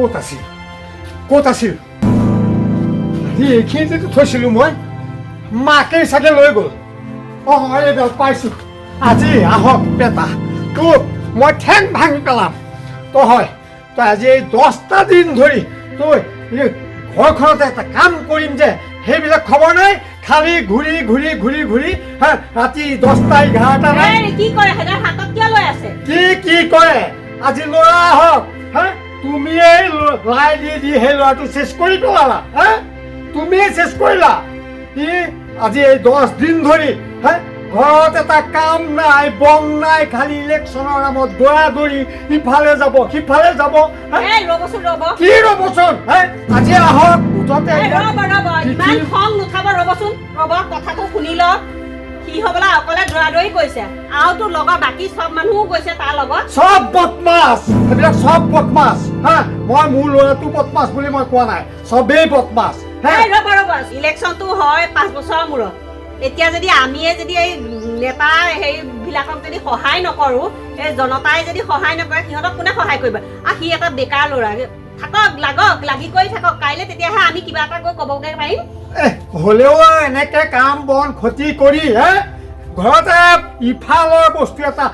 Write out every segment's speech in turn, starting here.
ক'ত আছিল এইখিনিতে থৈছিলোঁ মই মাকেই চাগে লৈ গ'ল এইডাল পাইছোঁ আজি আহক বেটা তোক মই ঠেং ভাঙি পেলাম তই আজি এই 10টা দিন ধৰি তই ঘৰখনতে এটা কাম কৰিম যে সেইবিলাক খবৰ নাই খালি ঘূৰি ৰাতি 10টা 11টা নাই কি কৰে হাতত কিয় লৈ আছে কি কৰে আজি ল'ৰা আহক তুমিয়ে লাই দি সেই ল'ৰাটো চেছ কৰি পেলালা তুমিয়ে চেছ কৰিলা আজি এই 10 দিন ধৰি ঘৰত এটা কাম নাই বং নাই খালি ইলেকশ্যনৰ নামত দৌৰা-দৌৰি ইফালে যাব সিফালে যাব কি ৰ'বচোন আজি আহক মুঠতে ইমান খং নুঠাব ৰ'বচোন কথাটো শুনি ল কি হ'বলা অকলে দৌৰা-দৌৰি কৰিছে আৰু তোৰ লগৰ বাকী চব মানুহো গৈছে তাৰ লগত চব বদমাছ সেইবিলাক চব বদমাছ মই মোৰ ল'ৰাটো বদমাছ বুলি মই কোৱা নাই চবেই বদমাছ ৰ'ব ইলেকশ্যনটো হয় 5 বছৰৰ মূৰত এতিয়া যদি আমিয়ে যদি এই নেতা সেইবিলাকক যদি সহায় নকৰোঁ এই জনতাই যদি সহায় নকৰে সিহঁতক কোনে সহায় কৰিব আৰু সি এটা বেকাৰ ল'ৰা থাকক লাগি কৰি থাকক কাইলৈ তেতিয়াহে আমি কিবা এটা গৈ ক'বগৈ পাৰিম হ'লেও এনেকে কাম বন ক্ষতি কৰি ঘৰতে ইফালৰ বস্তু এটা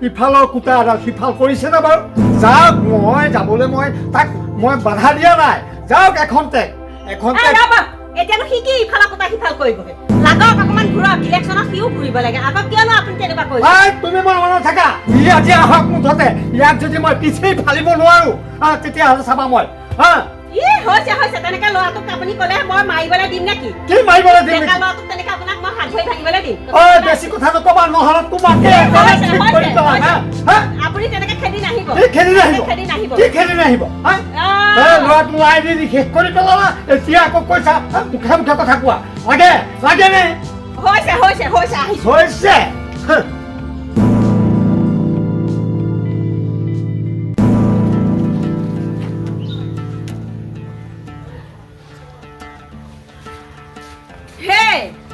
ইফালৰ কুটা এডাল সিফাল কৰিছেনে বাৰু যাওক মই যাবলৈ তাক মই বাধা দিয়া নাই যাওক এখনতে এতিয়ানো সি কি ইফালৰ কুটা সিফাল কৰিবগৈ লাগক অকমান ঘূৰক ইলেকশ্যনত সিও ঘূৰিব লাগে আকৌ কিয়নো আপুনি তেনেকুৱা কৰিছে তুমি মোৰ মনত থাকা ই আজি আহক মুঠতে ইয়াক যদি মই পিছেই ফালিব নোৱাৰো তেতিয়াহ'লে চাবা মই হৈছে তেনেকে ল'ৰাটোক আপুনি ক'লে মই মাৰিবলৈ দিম নেকি কি মাৰিবলৈ দিম ল'ৰাটোক তেনেকে আপোনাক মই হাত ধৰি ভাঙিবলৈ দিম বেছি কথা নকবা নহ'লে তোমাকে আপুনি তেনেকে খেদি নাহিব ল'ৰাটো লাই দি শেষ কৰি পেলালা এতিয়া আকৌ কৈছা মুখে কথা কোৱা লাগে নে হৈছে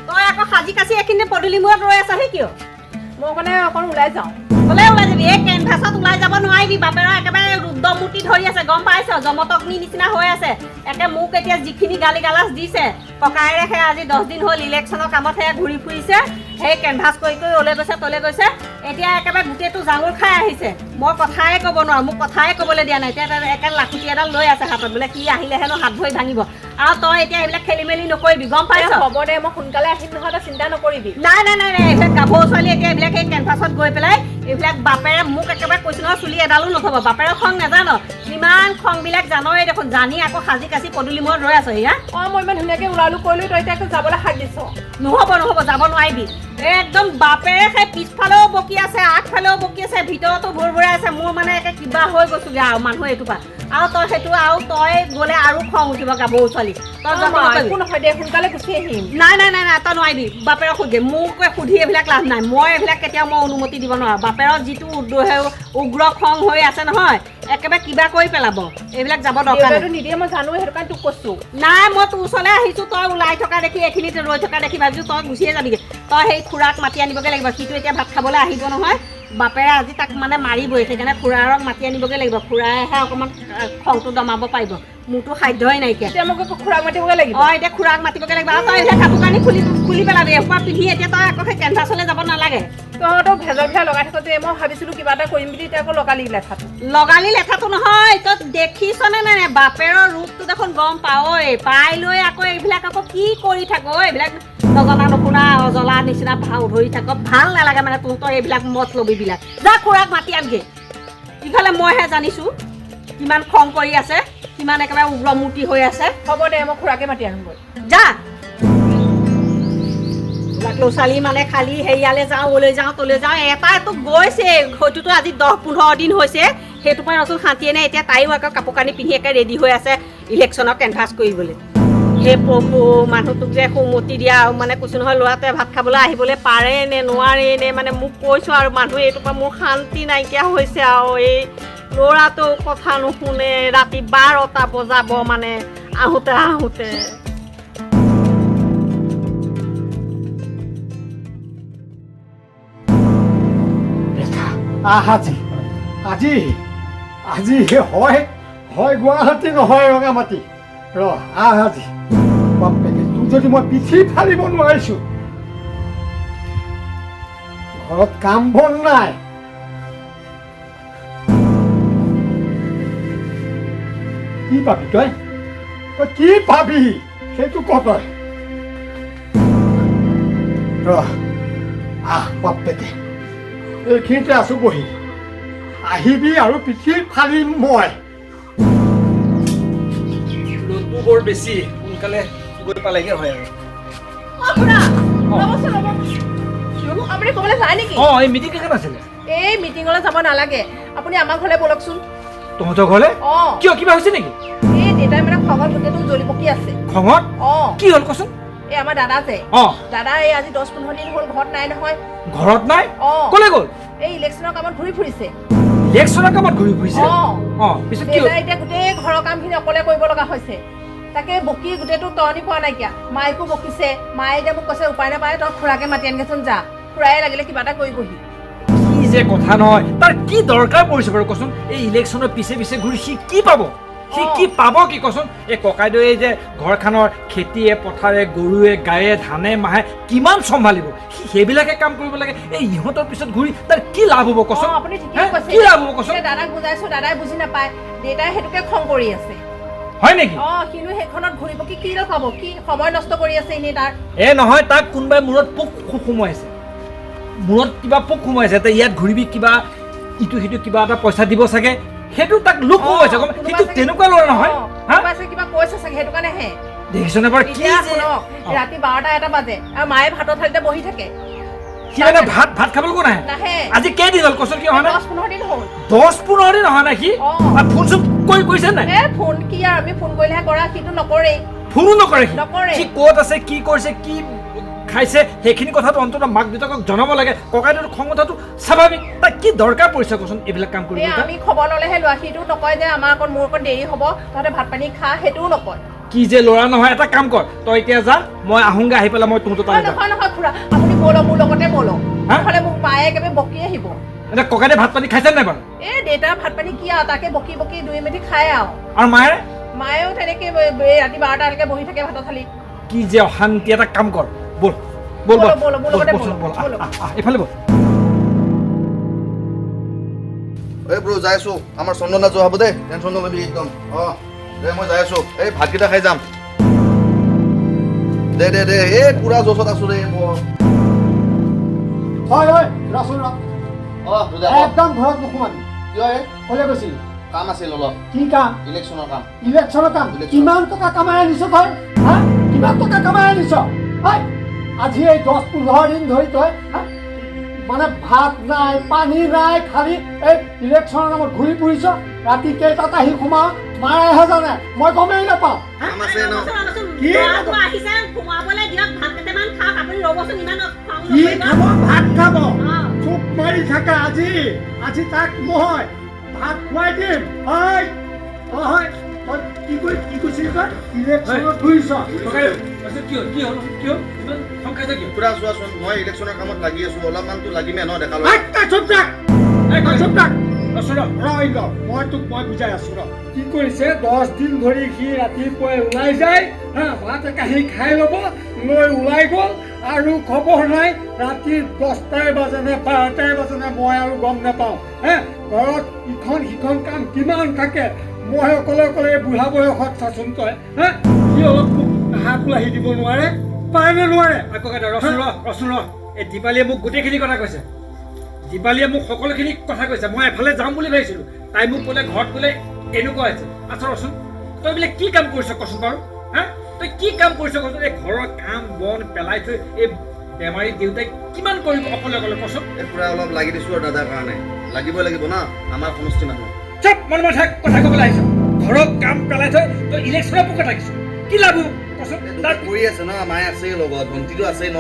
তই আকৌ সাজি কাচি এইখিনি পদূলি মূৰত ৰৈ আছহি কিয় মই মানে অকণ ওলাই যাওঁ ওলাই যাবি এই কেনভাছত ওলাই যাব নোৱাৰিবি বাপেৰৰ একেবাৰে ৰুদ্ৰমূৰ্তি ধৰি আছে গম পাইছ জমতগ্নি নিচিনা হৈ আছে একে মোক এতিয়া যিখিনি গালি গালাজ দিছে ককায়েৰে সেই আজি 10 দিন হ'ল ইলেকশ্যনৰ কামত ঘূৰি ফুৰিছে সেই কেনভাছ কৰি ওলাই গৈছে তলে গৈছে এতিয়া একেবাৰে গোটেইটো জাঙুৰ খাই আহিছে মই কথাই ক'ব নোৱাৰো মোক কথাই ক'বলৈ দিয়া নাই এতিয়া একে লাখুটি এডাল লৈ আছে হাতত বোলে কি আহিলেহেনো হাত ভৰি ভাঙিব আৰু তই এতিয়া এইবিলাক খেলি মেলি নকৰিবি গম পাইছ হ'ব দে মই সোনকালে আহিম নহয় তই চিন্তা নকৰিবি নাই এইবিলাক গাভৰু ছোৱালী এতিয়া এইবিলাক সেই কেনভাছত গৈ পেলাই এইবিলাক বাপেৰে মোক একেবাৰে কৈছো নহয় চুলি এডালো নথব বাপেৰৰ খং নাজানো কিমান খংবিলাক জানই দেখোন জানি আকৌ সাজি কাচি পদূলি মূৰত ৰৈ আছ মই ইমান ধুনীয়াকৈ ওলালো কৰিলো তই এতিয়া যাবলৈ শাক দিছ নহ'ব যাব নোৱাৰিবি একদম বাপেৰে সেই পিছফালেও বকি আছে আগফালেও বকি আছে ভিতৰতো ভুৰভুৰাই আছে মোৰ মানে একে কিবা হৈ গৈছোগে আৰু মানুহ এইটোপা আৰু তই সেইটো আৰু তই গ'লে আৰু খং উঠিব গাভৰু ছোৱালী একো নহয় দে সোনকালে গুচি আহিম নাই তই নোৱাৰিবি বাপেৰক সুধি মোক সুধি এইবিলাক লাভ নাই মই এইবিলাক কেতিয়াও মই অনুমতি দিব নোৱাৰো বাপেৰৰ যিটো উগ্ৰ খং হৈ আছে নহয় একেবাৰে কিবা কৰি পেলাব এইবিলাক যাব দৰকাৰ নিদিয়ে মই জানো সেইটো কাৰণে তোক কৈছো নাই মই তোৰ ওচৰলৈ আহিছো তই ওলাই থকা দেখি এইখিনিত ৰৈ থকা দেখি ভাবিছো তই গুচিয়ে যাবিগে তই সেই খুৰাক মাতি আনিবগৈ লাগিব সিটো এতিয়া ভাত খাবলৈ আহিব নহয় বাপেৰে আজি তাক মানে মাৰিবই সেইকাৰণে খুৰাৰক মাতি আনিবগৈ লাগিব খুৰাইহে অকণমান খংটো দমাব পাৰিব মোৰতো সাধ্যই নাইকিয়া এতিয়া মোক খুৰাক মাতিবগৈ লাগিব এতিয়া খুৰাক মাতিবগৈ লাগিব আৰু তই এতিয়া কাপোৰ কানি খুলি পেলাবি এসোপা পিন্ধি এতিয়া তই আকৌ সেই কেনভাছলৈ যাব নালাগে তহঁতক ভেজৰ লগাই থাকোঁ যে মই ভাবিছিলো কিবা এটা কৰিম বুলি এতিয়া আকৌ লগালি লেঠাটো নহয় তই দেখিছনে নে বাপেৰৰ ৰূপটো দেখোন গম পাই লৈ আকৌ এইবিলাক আকৌ কি কৰি থাক এইবিলাক নজনা নুশুনা অজলা নিচিনা ভাও ধৰি থাক ভাল নালাগে মানে তহঁতৰ এইবিলাক মতলবিবিলাক যা খুৰাক মাতি আনগে ইফালে মইহে জানিছো কিমান খং কৰি আছে কিমান একেবাৰে উগ্ৰমূৰ্তি হৈ আছে হ'ব দে মই খুৰাকে মাতি আনোগৈ যা ল'ৰা-ছোৱালী মানে খালি হেৰিয়ালৈ যাওঁ ওলৈ যাওঁ তলৈ যাওঁ এটাতো গৈছে হয়তোতো আজি 10-15 দিন হৈছে সেইটো পৰা ৰচোন শান্তিয়ে নাই এতিয়া তাইও আকৌ কাপোৰ কানি পিন্ধি একে ৰেডি হৈ আছে ইলেকশ্যনৰ কেনভাছ কৰিবলৈ হে প্ৰভু মানুহটোক যে সুমতি দিয়া মানে কৈছো নহয় ল'ৰাটোৱে ভাত খাবলৈ আহিবলৈ পাৰে নে নোৱাৰে নে মানে মোক কৈছোঁ আৰু মানুহে এইটোৰ পৰা মোৰ শান্তি নাইকিয়া হৈছে আৰু এই ল'ৰাটো কথা নুশুনে ৰাতি 12টা বজাব মানে আহোঁতে আজি হয় হয় গুৱাহাটী নহয় ৰঙামাটি ৰ আহ আজি বাপেকে তোক যদি মই পিঠি ফালিব নোৱাৰিছোঁ ঘৰত কাম বন নাই কি পাবি তই তই কি পাবি সেইটো ক তই ৰ আহ বাপেকে এইখিনিতে আছো বহি আহিবি আৰু পিঠি ফালিম মই ৰ'দটো বৰ বেছি সোনকালে গৈ পালেগে হয় আৰু অ খুৰা ৰ'বচোন ৰ'ব আপুনি ক'বলৈ যায় নেকি এই মিটিং কেইখন আছিলে এই মিটিঙলৈ যাব নালাগে আপুনি আমাৰ ঘৰলৈ ব'লকচোন তহঁতৰ ঘৰলে অ কিয় কিবা হৈছে নেকি এই দেউতাই মানে খঙত গোটেইটো জ্বলি পকি আছে খঙত অ কি হ'ল কচোন এই আমাৰ দাদা যে দাদা এই আজি 10-15 দিন হ'ল ঘৰত নাই নহয় ঘৰত নাই অ ক'লে গ'ল এই ইলেকশ্যনৰ কামত ঘূৰি ফুৰিছে ইলেকশ্যনৰ কামত ঘূৰি ফুৰিছে পিছত কি দেউতাই এতিয়া গোটেই ঘৰৰ কামখিনি অকলে কৰিব লগা হৈছে তাকে বকি গোটেইটো তৰণি পোৱা নাইকিয়া মাইকো বকিছে মায়ে এতিয়া মোক কৈছে উপায় নাপায় তই খুৰাকে মাতি আনগেচোন যা খুৰাই লাগিলে কিবা এটা কৰিবহি কি যে কথা নহয় তাৰ কি দৰকাৰ পৰিছে বাৰু কচোন এই ইলেকশ্যনৰ পিছে পিছে ঘূৰি সি কি পাব সি কি পাব কি কচোন এই ককাইদেৱে যে ঘৰখনৰ খেতিয়ে পথাৰে গৰুৱে গায়ে ধানে মাহে কিমান চম্ভালিব সি সেইবিলাকে কাম কৰিব লাগে এই ইহঁতৰ পিছত ঘূৰি তাৰ কি লাভ হ'ব কচোন আপুনি ঠিকেই কৈছে কি লাভ হ'ব কচোন দাদাক বুজাইছো দাদাই বুজি নাপায় দেউতাই সেইটোকে খং কৰি আছে হয় নেকি সিনো সেইখনত ঘূৰি পকি কি পাব কি সময় নষ্ট কৰি আছে এনেই তাৰ নহয় তাক কোনোবাই মূৰত পোক সোমোৱাইছে মূৰত কিবা পোক সোমোৱাইছে এতিয়া ইয়াত ঘূৰিবি কিবা ইটো সিটো কিবা এটা পইচা দিব চাগে সেইটো তাক লোক সোমোৱাইছে সেইটো তেনেকুৱা ল'ৰা নহয় কিবা কৈছে চাগে সেইটো কাৰণেহে দেখিছনে বাৰু কি ৰাতি 12টা-1টা বাজে আৰু মায়ে ভাতৰ থালিতে বহি থাকে সি মানে ভাত খাবলৈ কোন নাহে আজি কেইদিন হ'ল কচোন কি অহা নাই 10-15 দিন হ'ল 10-15 দিন অহা নাই সি ফোন চোন কৰিছে নাই ফোন কি আৰু আমি ফোন কৰিলেহে কৰা সিটো নকৰেই ফোনো নকৰে সি ক'ত আছে কি কৰিছে কি খাইছে সেইখিনি কথাটো অন্তত মাক দেউতাকক জনাব লাগে ককাইদেউৰ খং উঠাটো স্বাভাৱিক তাক কি দৰকাৰ পৰিছে কচোন এইবিলাক কাম কৰিব আমি খবৰ ল'লেহে লোৱা সিটো নকয় যে আমাৰ অকণ মোৰ অকণ দেৰি হ'ব তহঁতে ভাত পানী খা সেইটোও নকয় কি যে ল'ৰা নহয় এটা কাম কৰ তই এতিয়া যা মই আহোংগে আহি পেলাই মই তহঁতৰ তালৈ যাম নহয় খুৰা আপুনি ব'লক মোৰ লগতে ব'লক নহ'লে মোক মায়ে একেবাৰে বকি আহিব এতিয়া ককাইদেউ ভাত পানী খাইছে নাই বাৰু দেউতা ভাত পানী কি আৰু তাকে বকি বকি দুই মেলি খায় আৰু মায়েও তেনেকে ৰাতি 12টালৈকে বহি থাকে ভাতৰ থালিত কি যে অশান্তি এটা কাম কৰ বল এইফালে বল ব্ৰো যাই আছো আমাৰ চন্দনা যোৱা হ'ব দে টেনশ্যন নলবি একদম দে মই যাই আছো এই ভাতকেইটা খাই যাম দে এই পুৰা জছত আছো দে হয় ৰচোন একদম ঘৰত নোসোমাবি কিয় ক'লে গৈছিলি কাম আছিল অলপ কি কাম ইলেকশ্যনৰ কাম কিমান টকা কামাই আনিছ তই কিমান টকা কামাই আনিছ আজি এই 10-15 দিন ধৰি তই মানে ভাত নাই পানী নাই খালি এই ইলেকশ্যনৰ নামত ঘূৰি ফুৰিছ ৰাতি কেইটাত আহি সোমাও মায়েহে জানে মই গমেই নাপাওঁ ভাত খাব চুপ মাৰি থাকা আজি তাক মই ভাত খুৱাই দিম কি কৈছিলি তই ইলেকশ্যনত ঘূৰিছ পুৰা চোৱাচোন মই ইলেকশ্যনৰ কামত লাগি আছো অলপমানতো লাগিমে ন দেখা মই বুজাই আছো কি কৰিছে 10 দিন ধৰি সি ৰাতিপুৱাই ওলাই যায় ভাত একাহি খাই ল'ব লৈ ওলাই গ'ল আৰু খবৰ নাই ৰাতি 10টাই বাজে নে 12টাই বাজে নে মই আৰু গম নাপাওঁ ঘৰত ইখন সিখন কাম কিমান থাকে মই অকলে বুঢ়া বয়সত চাচোন তই সি অলপ হাত ওলাহি দিব নোৱাৰে পাৰে নে নোৱাৰে ৰচোন এই দীপালীয়ে মোক গোটেইখিনি কথা কৈছে দীপালীয়ে মোক সকলোখিনি কথা কৈছে মই এফালে যাম বুলি ভাবিছিলোঁ তাই মোক ক'লে ঘৰত গ'লে এনেকুৱা হৈছে আচ্ছা ৰচোন তই বোলে কি কাম কৰিছ কচোন বাৰু তই কি কাম কৰিছ কচোন এই ঘৰৰ কাম বন পেলাই থৈ এই বেমাৰী দেউতাই কিমান কৰিব অকলে কচোন পুৰা অলপ লাগি দিছো আৰু দাদাৰ কাৰণে লাগিবই লাগিব না আমাৰ সমষ্টি মানুহ চব মনে মনে কথা ক'বলৈ আহিছ ঘৰৰ কাম পেলাই থৈ তই ইলেকশ্যনৰ পোকত লাগিছ কি লাভ কচোন কৰি আছে ন মায়ে আছেই লগত ভণ্টিটো আছেই ন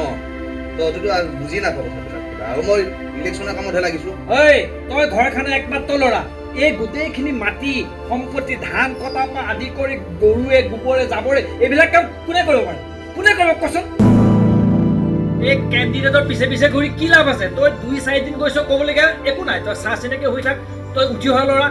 তইতো বুজি নাপাব কথাবিলাক আৰু মই ইলেকশ্যনৰ কামতহে লাগিছো তই ঘৰখনৰ একমাত্ৰ ল'ৰা এই গোটেইখিনি মাটি সম্পত্তি ধান কটাৰ পৰা আদি কৰি গৰুৱে গোবৰে জাবৰে এইবিলাক কাম কোনে কৰিব কচোন এই কেণ্ডিডেটৰ পিছে পিছে ঘূৰি কি লাভ আছে তই 2-4 দিন গৈছ ক'বলগীয়া একো নাই তই চাহ চিনাকি হৈ থাক তই উঠি অহা ল'ৰা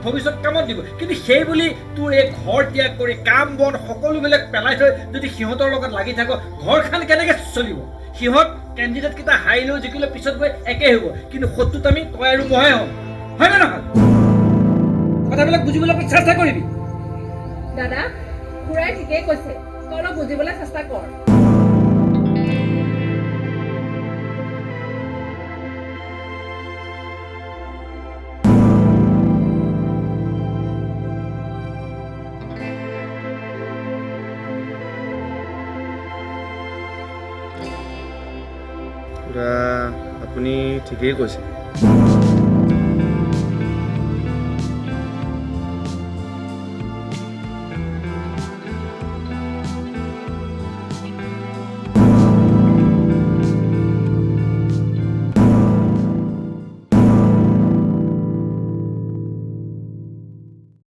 ভৱিষ্যত কামত দিব কিন্তু সেই বুলি তোৰ এই ঘৰ ত্যাগ কৰি কাম বন সকলোবিলাক পেলাই থৈ যদি সিহঁতৰ লগত লাগি থাক ঘৰখন কেনেকৈ চলিব সিহঁত কেণ্ডিডেটকেইটা হাৰিলেও জিকিলেও পিছত গৈ একেই হ'ব কিন্তু শত্ৰুত আমি তই আৰু মইহে হ'ম হয় নে নহয় কথাবিলাক বুজিবলৈ চেষ্টা কৰিবি দাদা খুৰাই ঠিকেই কৈছে তই অলপ বুজিবলৈ চেষ্টা কৰ আপুনি ঠিকেই কৈছে